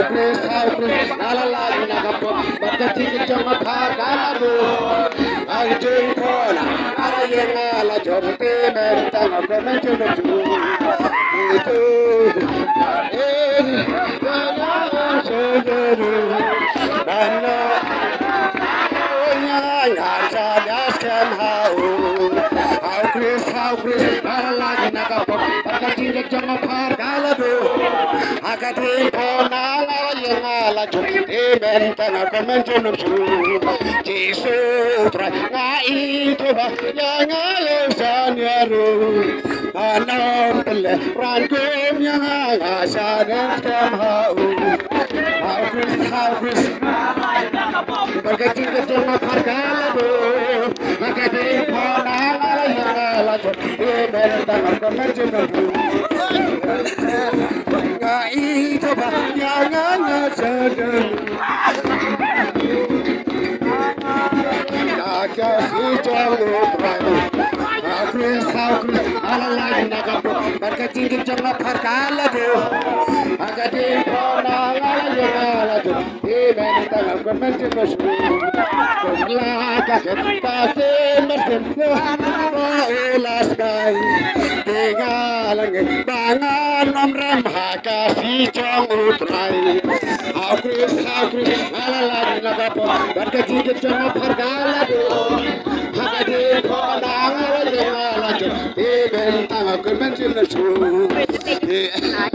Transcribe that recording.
Chris, la la la, you know, but the ticket to my park, I do. I drink cola, I am a job, payment, and I'm going to how Chris, la la la, you know, but the ticket to my park, I do. Akatin kona la la amen kana komen su Jesu tra nga ito ba ya nga lesan ya ru anam pele rankum ya nga sanem kam how Chris Bagating ka ma parkala do Akatin kona la amen kana komen su ito ba yang sadar kasih jauh Chris ala lagi nak berkecil jangan perkala tu agak di mana ala tu iman tangan kemencing masuk kelak pasti mesti ulas kai tinggal bangan nomrem kasih jauh utrai Chris ala lagi nak berkecil jangan perkala tu agak di mana Amen.